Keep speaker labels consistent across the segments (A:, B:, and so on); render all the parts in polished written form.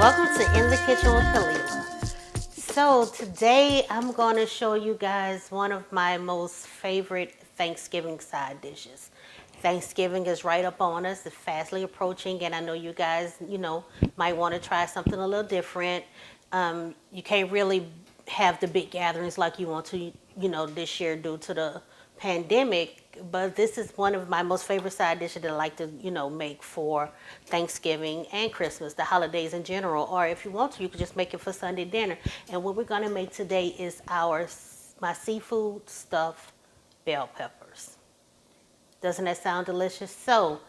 A: Welcome to In the Kitchen with Khalilah. So today I'm going to show you guys one of my most favorite Thanksgiving side dishes. Thanksgiving is right up on us. It's fastly approaching, and I know you guys, might want to try something a little different. You can't really have the big gatherings like you want to, this year due to the pandemic. But this is one of my most favorite side dishes that I like to, make for Thanksgiving and Christmas, the holidays in general. Or if you want to, you could just make it for Sunday dinner. And what we're gonna make today is my seafood stuffed bell peppers. Doesn't that sound delicious? So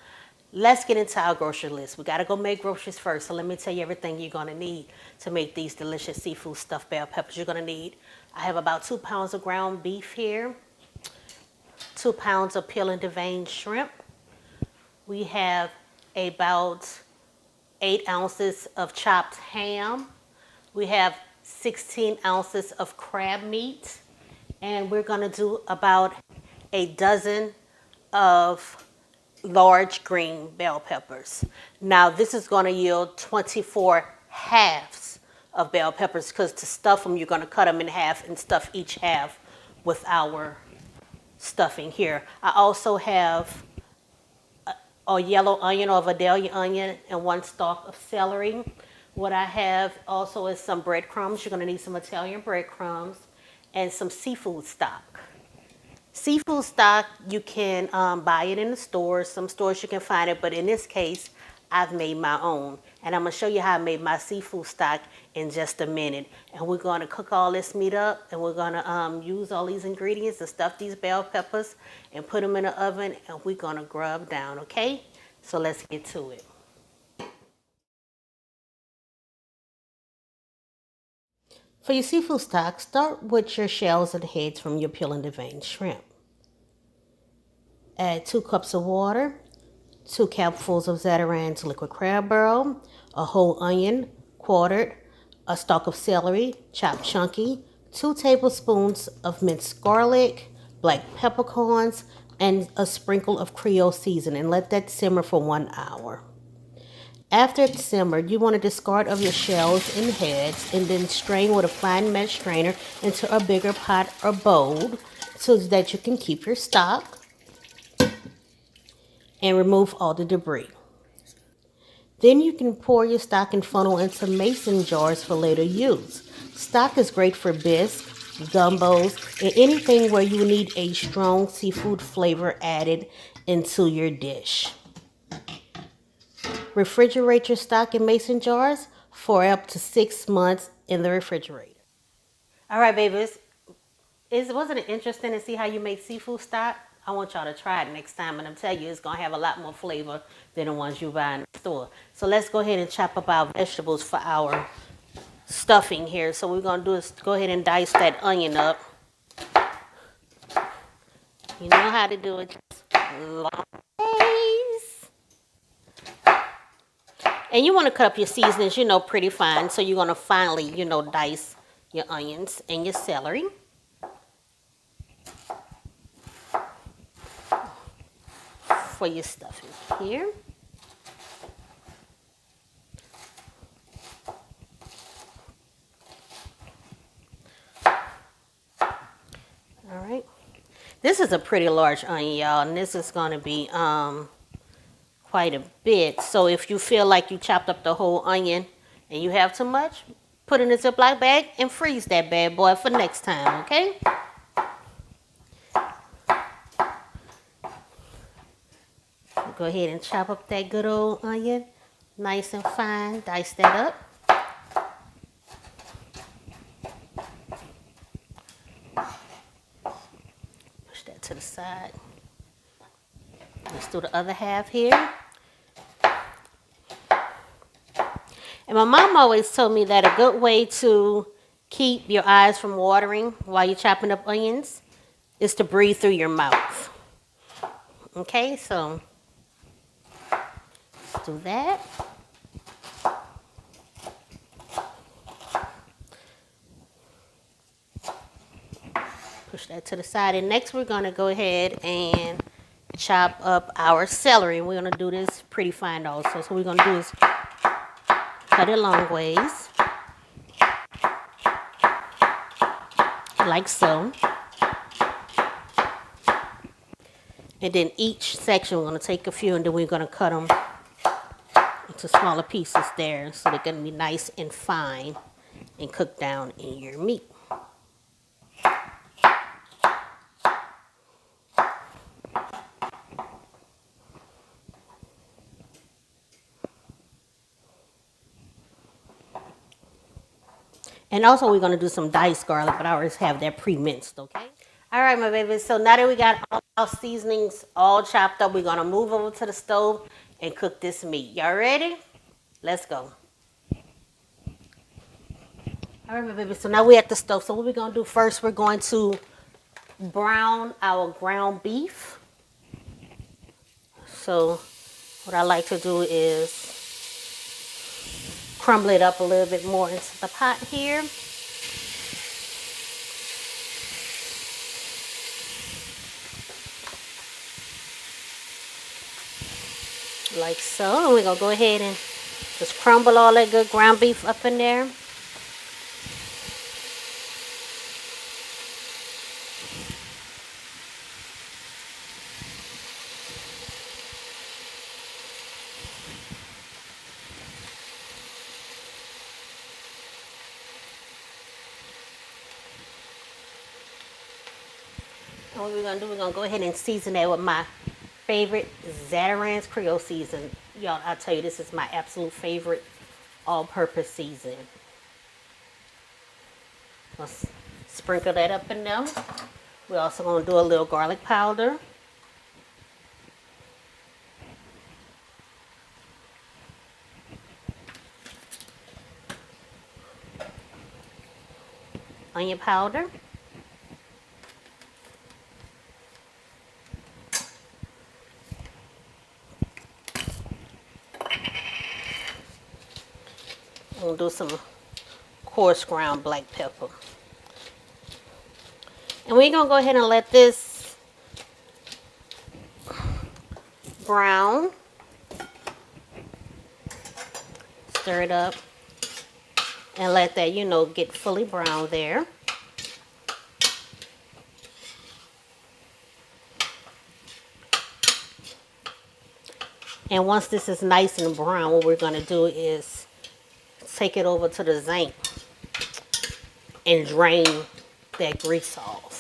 A: let's get into our grocery list. We gotta go make groceries first. So let me tell you everything you're gonna need to make these delicious seafood stuffed bell peppers. You're gonna need, I have about 2 pounds of ground beef here, 2 pounds of peel and deveined shrimp. We have about 8 ounces of chopped ham. We have 16 ounces of crab meat. And we're gonna do about a dozen of large green bell peppers. Now this is gonna yield 24 halves of bell peppers, because to stuff them, you're gonna cut them in half and stuff each half with our stuffing here. I also have a yellow onion or Vidalia onion and 1 stalk of celery. What I have also is some breadcrumbs. You're gonna need some Italian breadcrumbs and some seafood stock. Seafood stock, you can buy it in the stores. Some stores you can find it, but in this case, I've made my own. And I'm gonna show you how I made my seafood stock in just a minute. And we're gonna cook all this meat up, and we're gonna use all these ingredients to stuff these bell peppers and put them in the oven, and we're gonna grub down, okay? So let's get to it. For your seafood stock, start with your shells and heads from your peel and deveined shrimp. Add 2 cups of water, 2 capfuls of Zatarain's liquid crab barrel, a whole onion, quartered, a stalk of celery, chopped chunky, 2 tablespoons of minced garlic, black peppercorns, and a sprinkle of Creole seasoning. Let that simmer for 1 hour. After it's simmered, you want to discard of your shells and heads and then strain with a fine mesh strainer into a bigger pot or bowl so that you can keep your stock and remove all the debris. Then you can pour your stock and funnel into mason jars for later use. Stock is great for bisque, gumbos, and anything where you need a strong seafood flavor added into your dish. Refrigerate your stock in mason jars for up to 6 months in the refrigerator. All right, babies. Wasn't it interesting to see how you make seafood stock? I want y'all to try it next time, and I'm telling you, it's going to have a lot more flavor than the ones you buy in the store. So let's go ahead and chop up our vegetables for our stuffing here. So what we're going to do is go ahead and dice that onion up. You know how to do it. Long ways. And you want to cut up your seasonings, pretty fine. So you're going to finally, dice your onions and your celery. For your stuffing here. All right. This is a pretty large onion, y'all, and this is going to be quite a bit. So if you feel like you chopped up the whole onion and you have too much, put it in a Ziploc bag and freeze that bad boy for next time, okay? Go ahead and chop up that good old onion, nice and fine. Dice that up. Push that to the side. Let's do the other half here. And my mom always told me that a good way to keep your eyes from watering while you're chopping up onions is to breathe through your mouth. Okay, so do that. Push that to the side. And next we're going to go ahead and chop up our celery. And we're going to do this pretty fine also. So what we're going to do is cut it long ways, like so. And then each section, we're going to take a few and then we're going to cut them into smaller pieces there so they're going to be nice and fine and cook down in your meat. And also we're going to do some diced garlic, but I always have that pre-minced, okay? All right, my babies. So now that we got all our seasonings all chopped up, we're going to move over to the stove and cook this meat. Y'all ready? Let's go. All right, my babies. So now we're at the stove. So what we're going to do first, we're going to brown our ground beef. So what I like to do is crumble it up a little bit more into the pot here. Like so. And we're going to go ahead and just crumble all that good ground beef up in there. And what we're going to do, we're going to go ahead and season that with my favorite Zatarain's Creole season. Y'all, I'll tell you, this is my absolute favorite all-purpose season. Let's sprinkle that up in there. We're also going to do a little garlic powder. Onion powder. We'll do some coarse ground black pepper. And we're going to go ahead and let this brown. Stir it up and let that, get fully brown there. And once this is nice and brown, what we're going to do is take it over to the zinc and drain that grease off.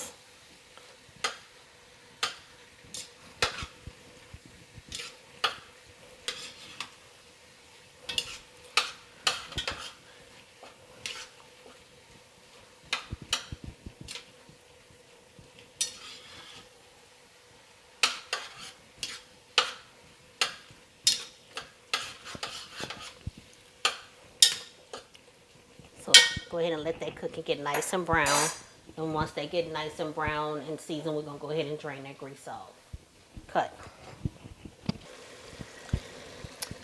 A: So go ahead and let that cook and get nice and brown. And once they get nice and brown and seasoned, we're going to go ahead and drain that grease off. Cut.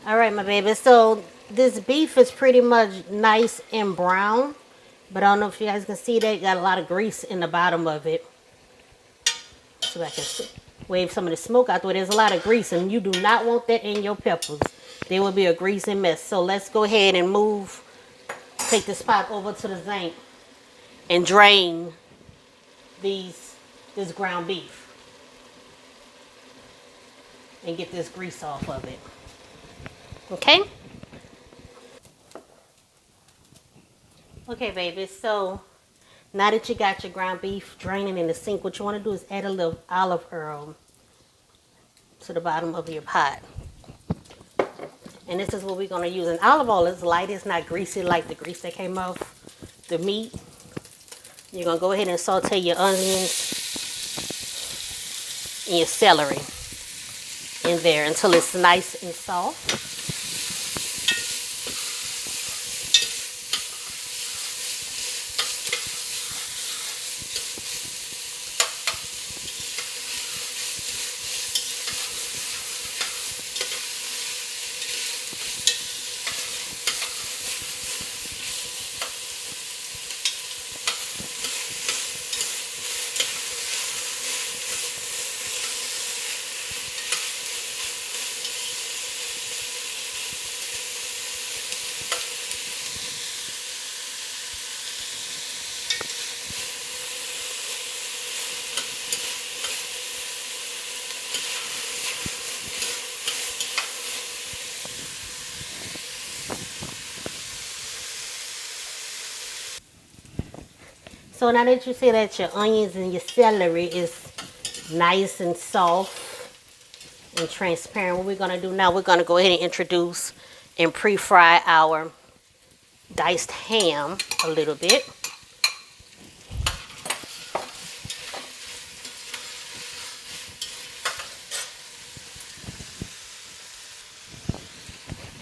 A: All right, my baby. So this beef is pretty much nice and brown. But I don't know if you guys can see that. Got a lot of grease in the bottom of it. So I can wave some of the smoke out the way. There's a lot of grease, and you do not want that in your peppers. They will be a greasy mess. So let's go ahead and take this pot over to the zinc and drain this ground beef and get this grease off of it. Okay? Okay, baby. So now that you got your ground beef draining in the sink, what you want to do is add a little olive oil to the bottom of your pot. And this is what we're going to use. And olive oil is light. It's not greasy like the grease that came off the meat. You're going to go ahead and saute your onions and your celery in there until it's nice and soft. So now that you see that your onions and your celery is nice and soft and transparent, what we're going to do now, we're going to go ahead and introduce and pre-fry our diced ham a little bit.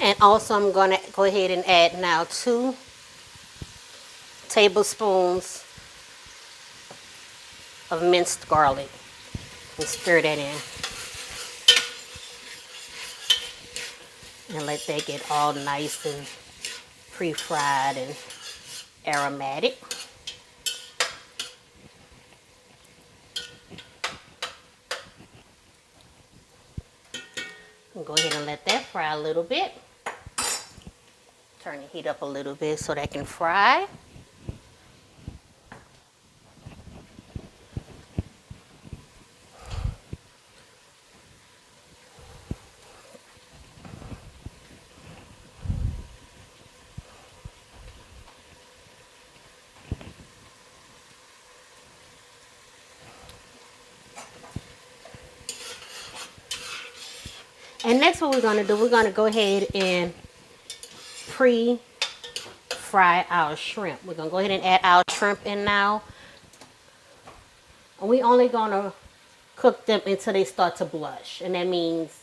A: And also I'm going to go ahead and add now 2 tablespoons of minced garlic and stir that in. And let that get all nice and pre-fried and aromatic. And go ahead and let that fry a little bit. Turn the heat up a little bit so that can fry. And next what we're going to do, we're going to go ahead and pre-fry our shrimp. We're going to go ahead and add our shrimp in now. And we're only going to cook them until they start to blush. And that means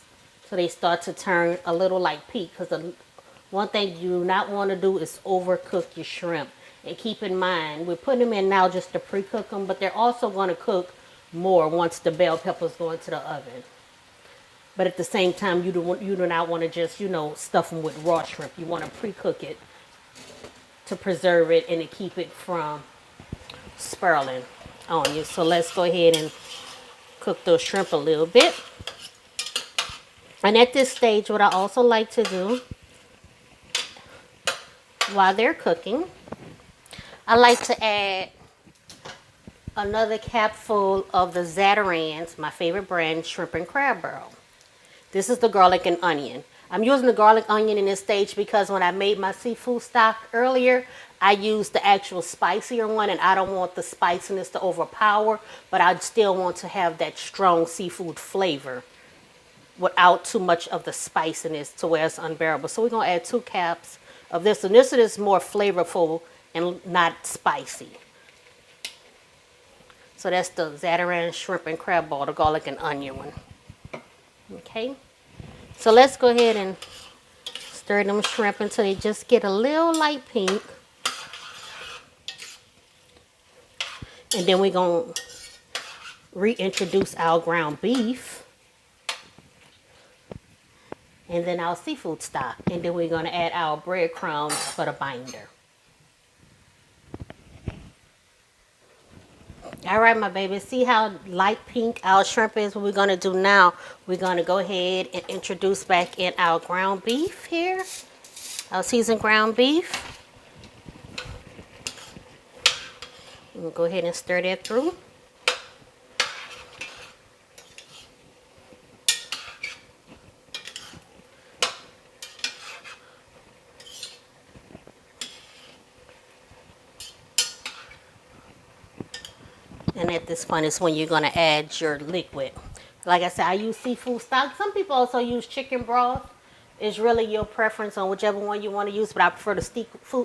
A: till they start to turn a little like pink. Because the one thing you do not want to do is overcook your shrimp. And keep in mind, we're putting them in now just to pre-cook them. But they're also going to cook more once the bell peppers go into the oven. But at the same time, you do not want to just, stuff them with raw shrimp. You want to pre-cook it to preserve it and to keep it from spiraling on you. So let's go ahead and cook those shrimp a little bit. And at this stage, what I also like to do while they're cooking, I like to add another capful of the Zatarain's, my favorite brand, shrimp and crab barrel. This is the garlic and onion. I'm using the garlic onion in this stage because when I made my seafood stock earlier, I used the actual spicier one, and I don't want the spiciness to overpower, but I still want to have that strong seafood flavor without too much of the spiciness to where it's unbearable. So we're going to add 2 caps of this, and this is more flavorful and not spicy. So that's the Zatarain's shrimp and crab ball, the garlic and onion one. Okay, so let's go ahead and stir them shrimp until they just get a little light pink. And then we're going to reintroduce our ground beef. And then our seafood stock. And then we're going to add our breadcrumbs for the binder. All right, my baby, see how light pink our shrimp is? What we're going to do now, we're going to go ahead and introduce back in our ground beef here, our seasoned ground beef. We'll go ahead and stir that through. And at this point is when you're going to add your liquid. Like I said, I use seafood stock. Some people also use chicken broth. It's really your preference on whichever one you want to use, but I prefer the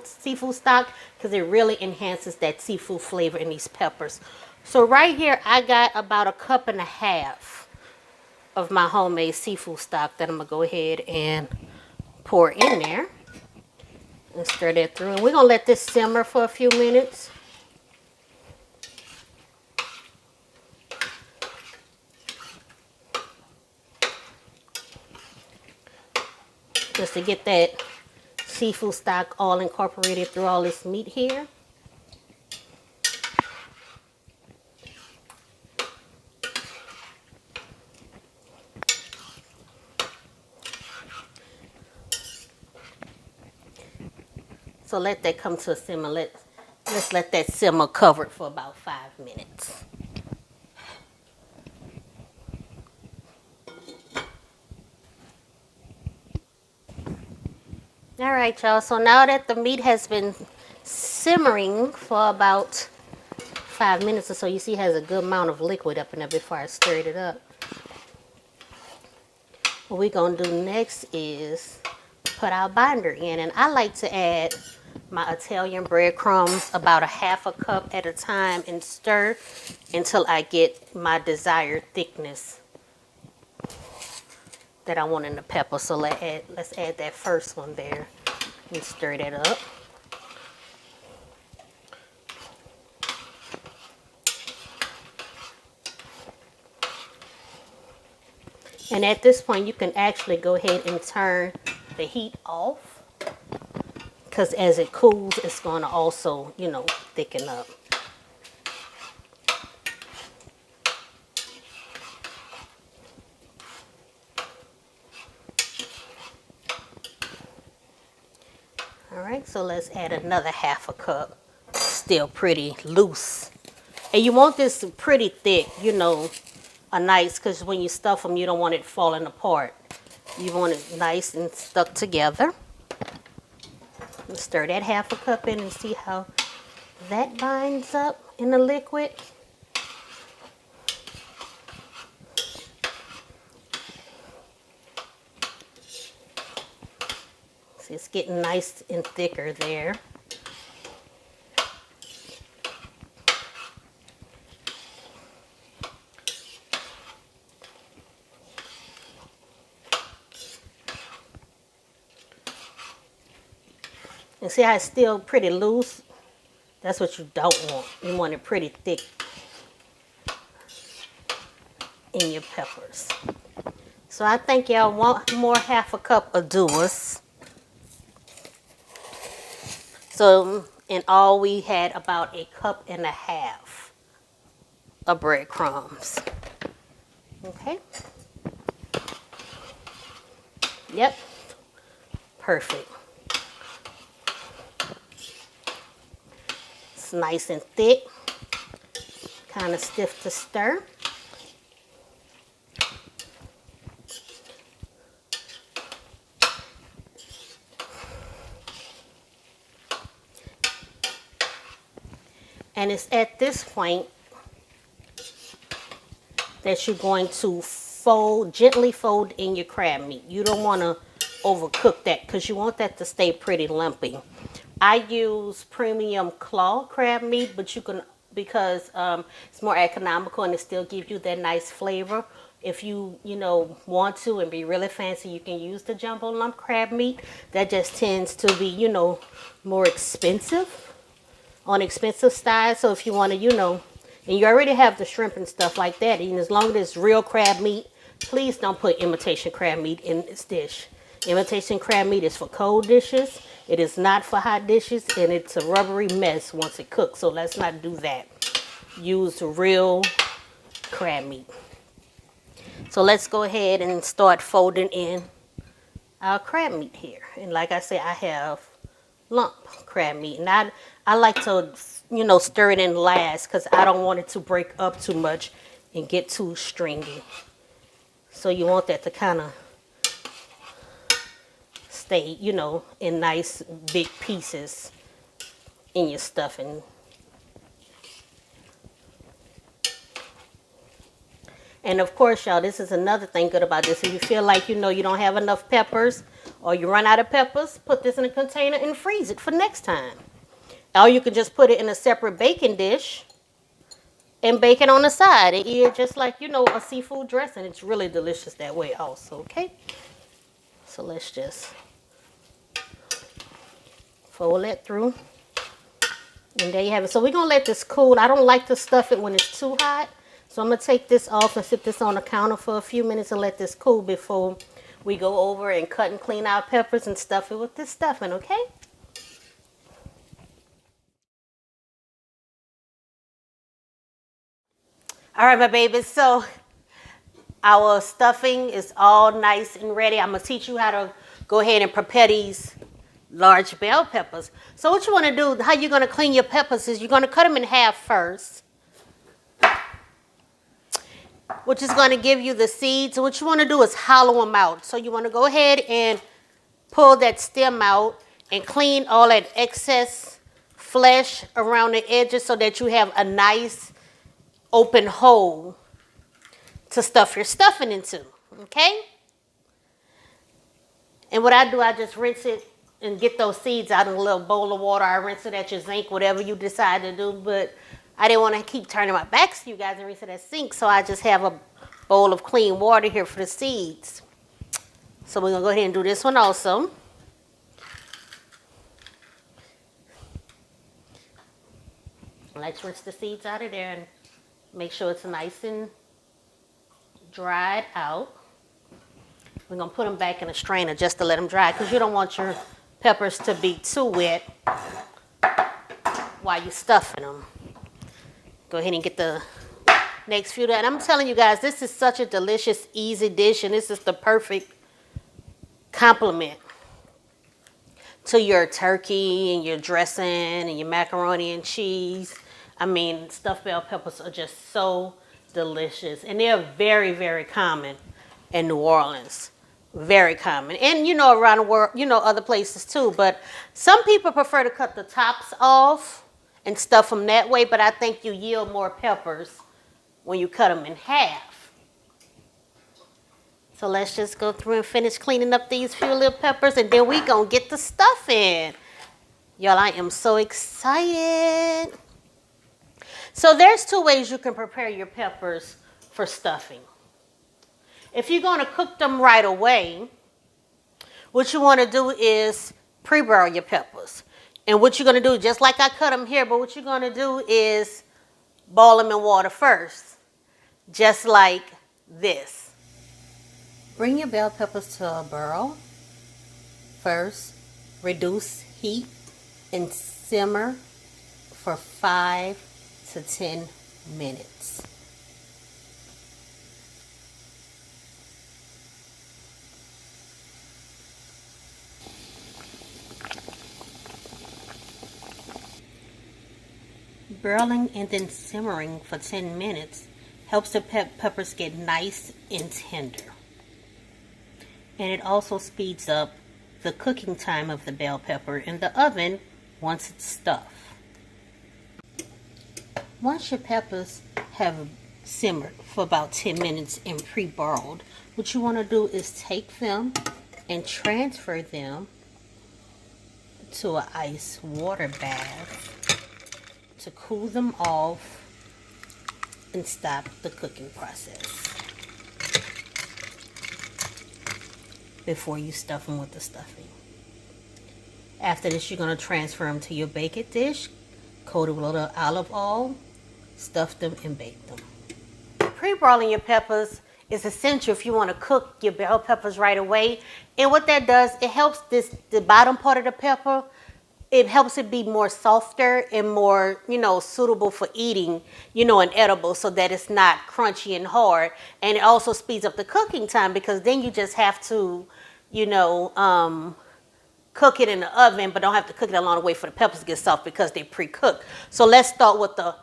A: seafood stock because it really enhances that seafood flavor in these peppers. So right here, I got about 1.5 cups of my homemade seafood stock that I'm going to go ahead and pour in there. And stir that through. And we're going to let this simmer for a few minutes. Just to get that seafood stock all incorporated through all this meat here. So let that come to a simmer. Let's let that simmer covered for about 5 minutes. All right, y'all. So now that the meat has been simmering for about 5 minutes or so. You see it has a good amount of liquid up in there before I stirred it up. What we're going to do next is put our binder in. And I like to add my Italian breadcrumbs about a half a cup at a time and stir until I get my desired thickness that I want in the pepper. So let's add that first one there and stir that up. And at this point, you can actually go ahead and turn the heat off, because as it cools, it's going to also, you know, thicken up. All right, so let's add another half a cup. Still pretty loose. And you want this pretty thick, you know, a nice, because when you stuff them, you don't want it falling apart. You want it nice and stuck together. Stir that half a cup in and see how that binds up in the liquid. See, it's getting nice and thicker there. And see how it's still pretty loose? That's what you don't want. You want it pretty thick in your peppers. So I think y'all want more half a cup of doers. So in all, we had about a cup and a half of breadcrumbs. Okay. Yep. Perfect. It's nice and thick. Kind of stiff to stir. And it's at this point that you're going to gently fold in your crab meat. You don't want to overcook that because you want that to stay pretty lumpy. I use premium claw crab meat, but you can, because it's more economical and it still gives you that nice flavor. If you want to and be really fancy, you can use the jumbo lump crab meat. That just tends to be, more expensive. On expensive styles. So if you want to, and you already have the shrimp and stuff like that, and as long as it's real crab meat, please don't put imitation crab meat in this dish. Imitation crab meat is for cold dishes. It is not for hot dishes, and it's a rubbery mess once it cooks. So let's not do that. Use real crab meat. So let's go ahead and start folding in our crab meat here. And like I said, I have lump crab meat, and I like to stir it in last because I don't want it to break up too much and get too stringy. So you want that to kind of stay in nice big pieces in your stuffing. And of course, y'all, this is another thing good about this. If you feel like you don't have enough peppers or you run out of peppers, put this in a container and freeze it for next time. Or you can just put it in a separate baking dish and bake it on the side and eat it just like, a seafood dressing. It's really delicious that way also, okay? So let's just fold that through. And there you have it. So we're going to let this cool. I don't like to stuff it when it's too hot. So I'm going to take this off and sit this on the counter for a few minutes and let this cool before we go over and cut and clean our peppers and stuff it with this stuffing, okay? All right, my babies, so our stuffing is all nice and ready. I'm going to teach you how to go ahead and prepare these large bell peppers. So what you want to do, how you're going to clean your peppers is you're going to cut them in half first, which is going to give you the seeds. So what you want to do is hollow them out. So you want to go ahead and pull that stem out and clean all that excess flesh around the edges so that you have a nice open hole to stuff your stuffing into, okay? And what I do, I just rinse it and get those seeds out in a little bowl of water. I rinse it at your sink, whatever you decide to do, but I didn't want to keep turning my back to you guys and rinse it at sink, so I just have a bowl of clean water here for the seeds. So we're going to go ahead and do this one also. Let's rinse the seeds out of there and make sure it's nice and dried out. We're going to put them back in a strainer just to let them dry because you don't want your peppers to be too wet while you're stuffing them. Go ahead and get the next few done. I'm telling you guys, this is such a delicious, easy dish, and this is the perfect complement to your turkey and your dressing and your macaroni and cheese. I mean, stuffed bell peppers are just so delicious, and they're very, very common in New Orleans. Very common. And, you know, around the world, you know, other places too. But some people prefer to cut the tops off and stuff them that way, but I think you yield more peppers when you cut them in half. So let's just go through and finish cleaning up these few little peppers, and then we gonna get the stuff in. Y'all, I am so excited. So there's two ways you can prepare your peppers for stuffing. If you're gonna cook them right away, what you wanna do is pre-broil your peppers. And what you're gonna do, just like I cut them here, but what you're gonna do is boil them in water first, just like this. Bring your bell peppers to a boil. First, reduce heat and simmer for 5 to 10 minutes. Boiling and then simmering for 10 minutes helps the peppers get nice and tender. And it also speeds up the cooking time of the bell pepper in the oven once it's stuffed. Once your peppers have simmered for about 10 minutes and pre-boiled, what you want to do is take them and transfer them to an ice water bath to cool them off and stop the cooking process before you stuff them with the stuffing. After this, you're going to transfer them to your baked dish, coat it with a little olive oil, stuff them and bake them. Pre-broiling your peppers is essential if you want to cook your bell peppers right away. And what that does, it helps the bottom part of the pepper, it helps it be more softer and more, you know, suitable for eating, you know, and edible, so that it's not crunchy and hard. And it also speeds up the cooking time because then you just have to, you know, cook it in the oven, but don't have to cook it a long way for the peppers to get soft because they're pre-cooked. So let's start with the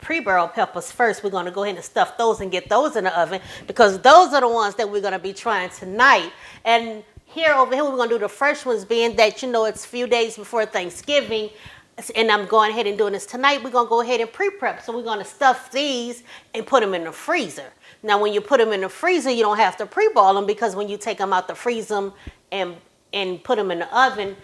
A: pre-broiled peppers first. We're going to go ahead and stuff those and get those in the oven because those are the ones that we're going to be trying tonight. And over here, we're going to do the first ones, being that, you know, it's a few days before Thanksgiving, and I'm going ahead and doing this tonight. We're going to go ahead and pre-prep. So we're going to stuff these and put them in the freezer. Now, when you put them in the freezer, you don't have to pre-boil them because when you take them out the freezer and put them in the oven,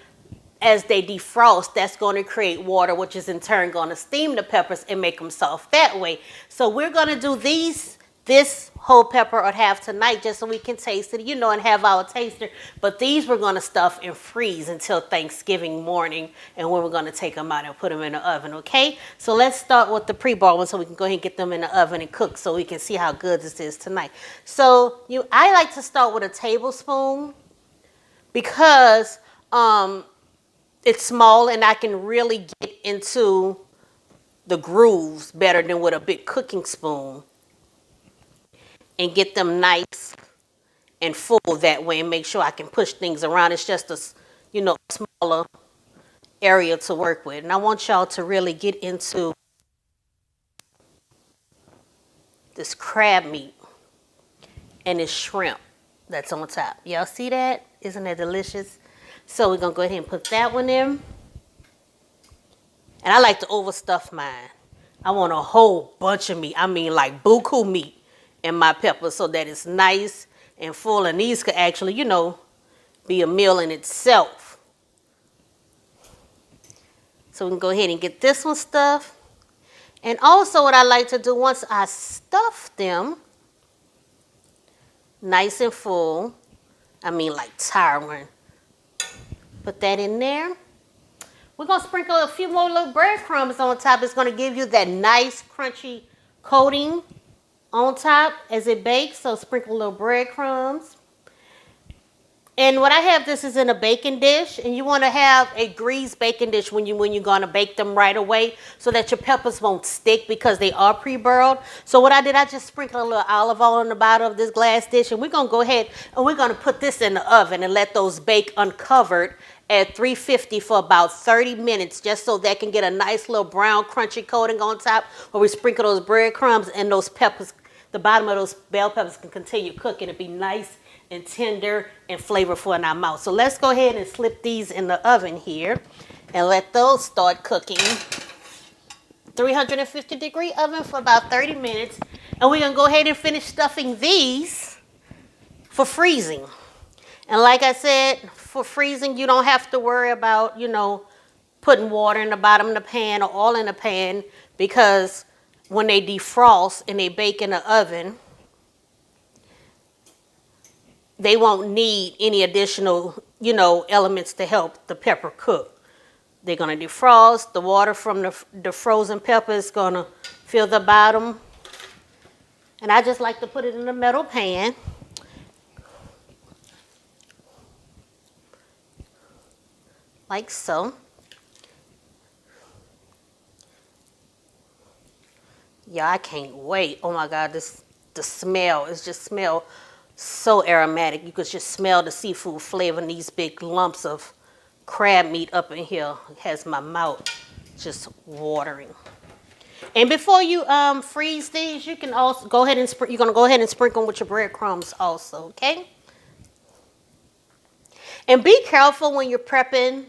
A: as they defrost, that's going to create water, which is in turn going to steam the peppers and make them soft that way. So we're going to do this whole pepper or half tonight just so we can taste it, you know, and have our taster. But these we're going to stuff and freeze until Thanksgiving morning, and when we're going to take them out and put them in the oven, okay? So let's start with the pre-boiled ones so we can go ahead and get them in the oven and cook so we can see how good this is tonight. So I like to start with a tablespoon because it's small and I can really get into the grooves better than with a big cooking spoon and get them nice and full that way and make sure I can push things around. It's just a, you know, smaller area to work with. And I want y'all to really get into this crab meat and this shrimp that's on top. Y'all see that? Isn't that delicious? So we're going to go ahead and put that one in. And I like to overstuff mine. I want a whole bunch of meat. I mean like buku meat in my peppers so that it's nice and full. And these could actually, be a meal in itself. So we can go ahead and get this one stuffed. And also what I like to do once I stuff them nice and full, I mean like towering, put that in there. We're going to sprinkle a few more little breadcrumbs on top. It's going to give you that nice crunchy coating on top as it bakes. So sprinkle little breadcrumbs. And what I have, this is in a baking dish, and you want to have a greased baking dish when you're going to bake them right away so that your peppers won't stick because they are pre-burled. So what I did, I just sprinkled a little olive oil on the bottom of this glass dish, and we're going to go ahead and we're going to put this in the oven and let those bake uncovered at 350 for about 30 minutes just so that can get a nice little brown crunchy coating on top where we sprinkle those breadcrumbs and those peppers. The bottom of those bell peppers can continue cooking and be nice and tender and flavorful in our mouth. So let's go ahead and slip these in the oven here and let those start cooking. 350-degree oven for about 30 minutes. And we're going to go ahead and finish stuffing these for freezing. And like I said, for freezing, you don't have to worry about, putting water in the bottom of the pan or oil in the pan, because when they defrost and they bake in the oven, they won't need any additional, elements to help the pepper cook. They're going to defrost. The water from the frozen pepper is going to fill the bottom. And I just like to put it in a metal pan. Like so. Yeah, I can't wait. Oh my God, the smell is just smell so aromatic. You could just smell the seafood flavor in these big lumps of crab meat up in here. It has my mouth just watering. And before you freeze these, you can also go ahead and you're gonna go ahead and sprinkle them with your breadcrumbs also, okay? And be careful when you're prepping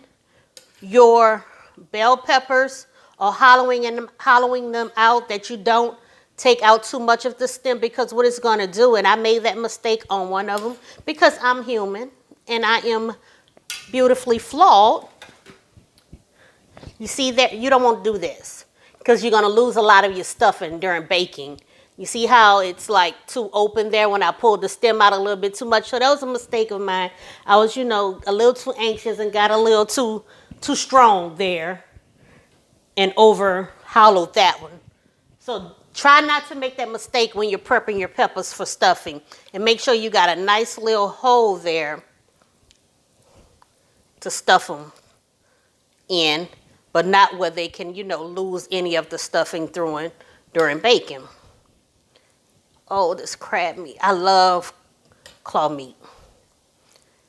A: your bell peppers or hollowing them out that you don't take out too much of the stem, because what it's going to do, and I made that mistake on one of them because I'm human and I am beautifully flawed. You see that? You don't want to do this because you're going to lose a lot of your stuffing during baking. You see how it's like too open there when I pulled the stem out a little bit too much? So that was a mistake of mine. I was, a little too anxious and got a little too strong there and over hollowed that one. So try not to make that mistake when you're prepping your peppers for stuffing, and make sure you got a nice little hole there to stuff them in, but not where they can, lose any of the stuffing during baking. Oh, this crab meat. I love claw meat.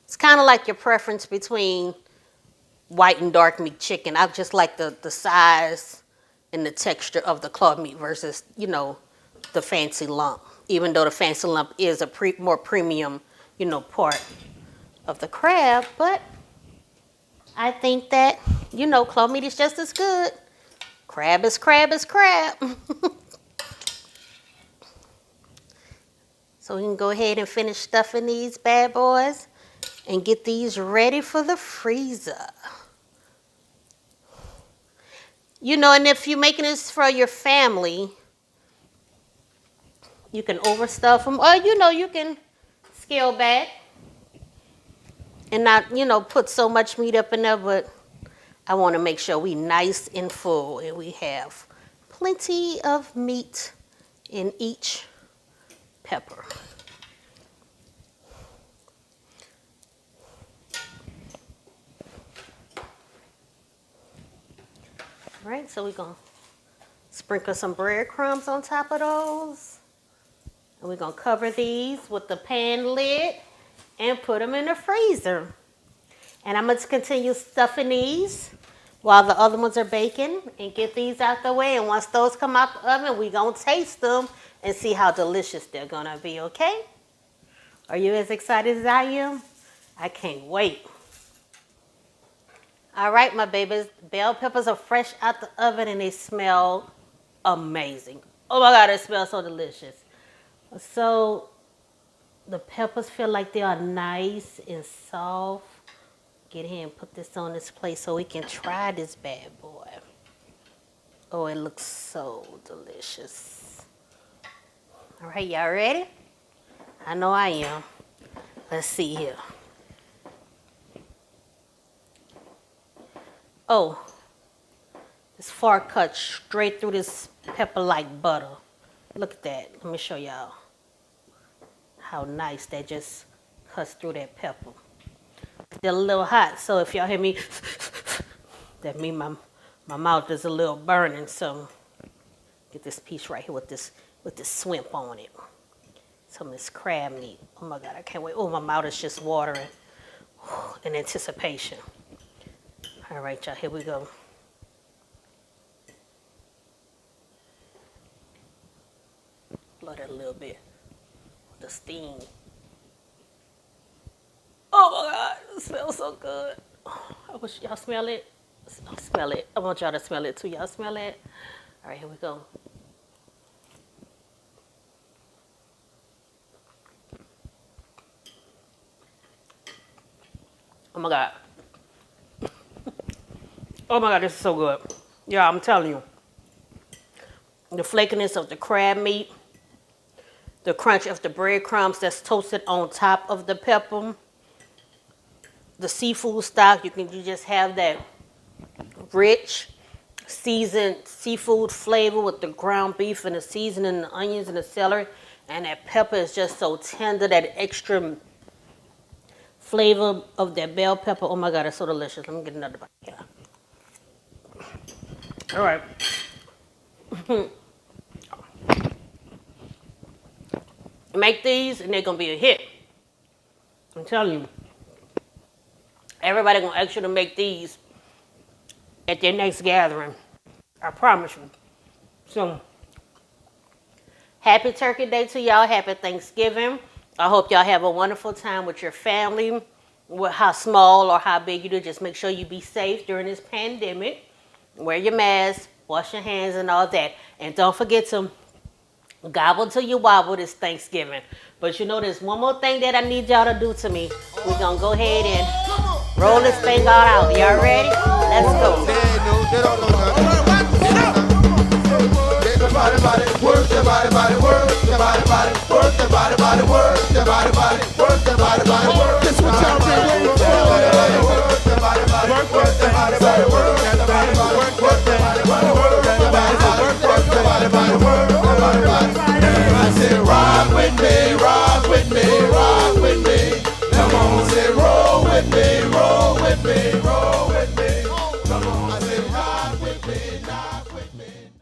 A: It's kind of like your preference between white and dark meat chicken. I just like the size and the texture of the claw meat versus, the fancy lump. Even though the fancy lump is a more premium, part of the crab. But I think that, claw meat is just as good. Crab is crab is crab. So we can go ahead and finish stuffing these bad boys and get these ready for the freezer. And if you're making this for your family, you can overstuff them, or you can scale back and not, put so much meat up in there. But I want to make sure we nice and full and we have plenty of meat in each pepper. All right, so we're going to sprinkle some breadcrumbs on top of those. And we're going to cover these with the pan lid and put them in the freezer. And I'm going to continue stuffing these while the other ones are baking and get these out the way. And once those come out the oven, we're going to taste them and see how delicious they're going to be, okay? Are you as excited as I am? I can't wait. All right, my babies. Bell peppers are fresh out the oven and they smell amazing. Oh my God, it smells so delicious. So the peppers feel like they are nice and soft. Get here and put this on this plate so we can try this bad boy. Oh, it looks so delicious. All right, y'all ready? I know I am. Let's see here. Oh, this fork cut straight through this pepper like butter. Look at that. Let me show y'all how nice that just cuts through that pepper. They're a little hot, so if y'all hear me, that means my mouth is a little burning. So get this piece right here with this shrimp on it. Some of this crab meat. Oh my God, I can't wait. Oh, my mouth is just watering in anticipation. All right, y'all, here we go. Blow that a little bit with the steam. Oh my God, it smells so good. I wish y'all smell it. I smell it. I want y'all to smell it too. Y'all smell it? All right, here we go. Oh my God. Oh my God, this is so good. Yeah, I'm telling you. The flakiness of the crab meat, the crunch of the breadcrumbs that's toasted on top of the pepper, the seafood stock, you just have that rich, seasoned seafood flavor with the ground beef and the seasoning, the onions and the celery, and that pepper is just so tender, that extra flavor of that bell pepper. Oh my God, it's so delicious. Let me get another bite. Yeah. All right. Make these and they're gonna be a hit. I'm telling you. Everybody gonna ask you to make these at their next gathering. I promise you. So, happy Turkey Day to y'all. Happy Thanksgiving. I hope y'all have a wonderful time with your family. How small or how big you do, just make sure you be safe during this pandemic. Wear your mask, wash your hands and all that. And don't forget to gobble till you wobble this Thanksgiving. But you know, there's one more thing that I need y'all to do to me. We're going to go ahead and roll this thing all out. Y'all ready? Let's go. Work your body, work your body, work your body, work your body, work your body, work. This what y'all